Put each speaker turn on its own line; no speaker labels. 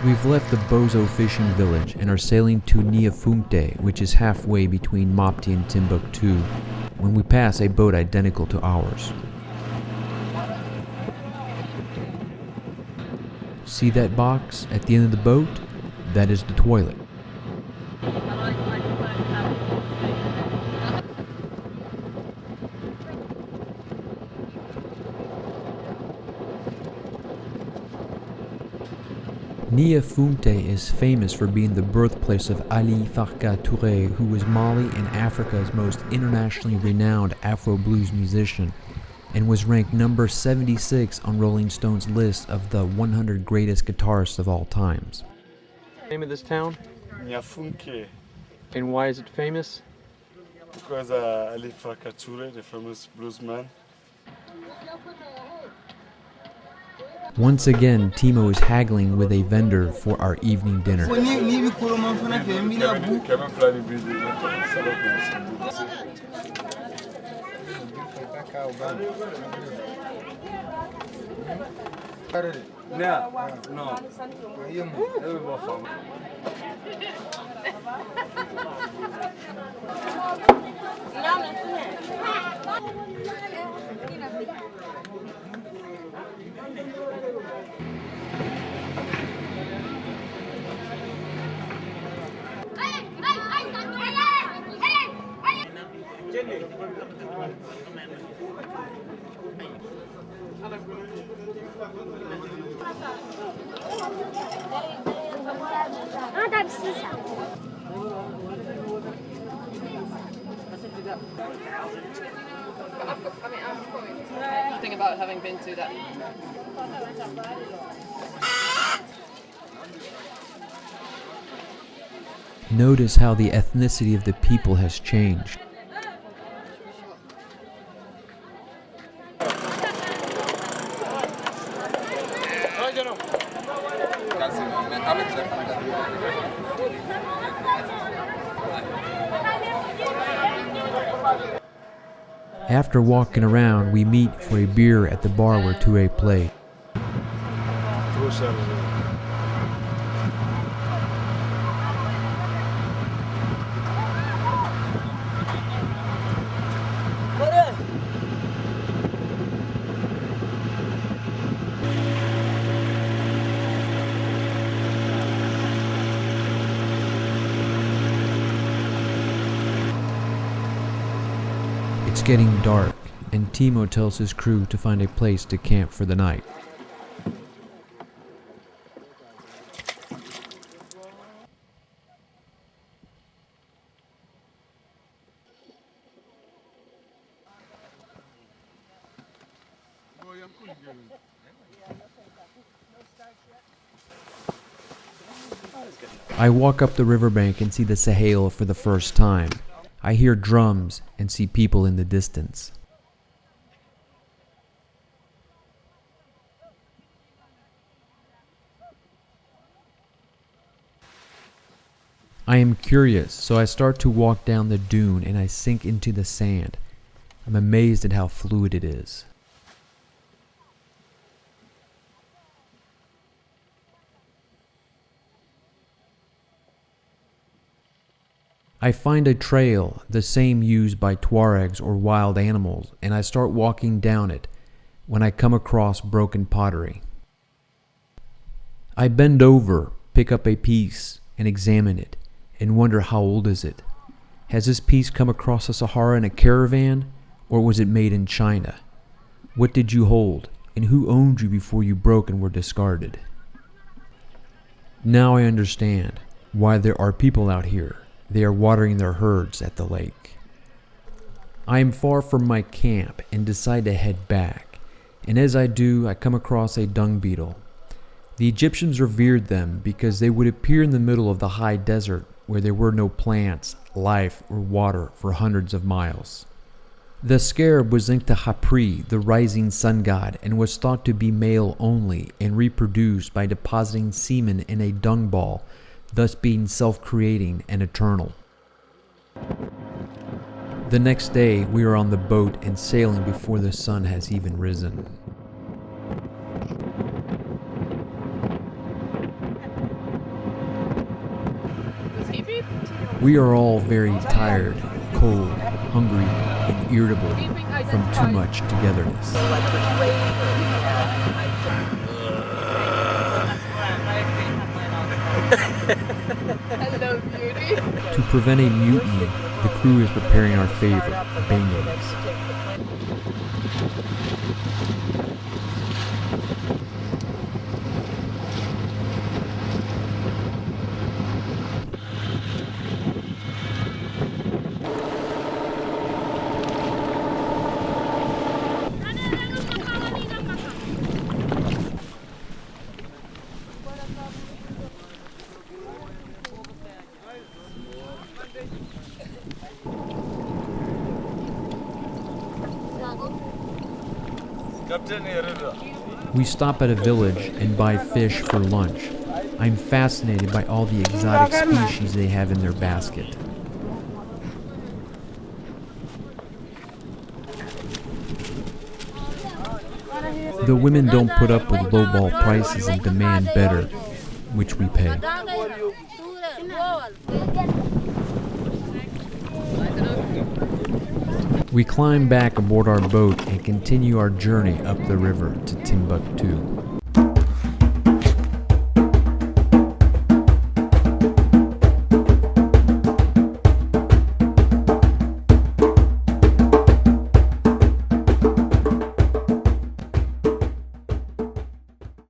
We've left the Bozo fishing village and are sailing to Niafunke, which is halfway between Mopti and Timbuktu, when we pass a boat identical to ours. See that box at the end of the boat? That is the toilet. Niafunke is famous for being the birthplace of Ali Farka Toure, who was Mali and Africa's most internationally renowned Afro blues musician, and was ranked number 76 on Rolling Stone's list of the 100 greatest guitarists of all times. Name of this town?
Niafunke.
And why is it famous?
Because Ali Farka Toure, the famous bluesman.
Once again, Timo is haggling with a vendor for our evening dinner.
Thing about having been to that.
Notice how the ethnicity of the people has changed. After walking around, we meet for a beer at the bar where Toure played. It's getting dark, and Timo tells his crew to find a place to camp for the night. I walk up the riverbank and see the Sahel for the first time. I hear drums and see people in the distance. I am curious, so I start to walk down the dune and I sink into the sand. I'm amazed at how fluid it is. I find a trail, the same used by Tuaregs or wild animals, and I start walking down it when I come across broken pottery. I bend over, pick up a piece, and examine it, and wonder how old is it. Has this piece come across the Sahara in a caravan, or was it made in China? What did you hold, and who owned you before you broke and were discarded? Now I understand why there are people out here. They are watering their herds at the lake. I am far from my camp and decide to head back, and as I do, I come across a dung beetle. The Egyptians revered them because they would appear in the middle of the high desert where there were no plants, life, or water for hundreds of miles. The scarab was linked to Hapri, the rising sun god, and was thought to be male only and reproduced by depositing semen in a dung ball, thus being self-creating and eternal. The next day, we are on the boat and sailing before the sun has even risen. We are all very tired, cold, hungry, and irritable from too much togetherness.
Hello, beauty.
To prevent a mutiny, the crew is preparing our favorite, beignets. We stop at a village and buy fish for lunch. I'm fascinated by all the exotic species they have in their basket. The women don't put up with lowball prices and demand better, which we pay. We climb back aboard our boat and continue our journey up the river to Timbuktu.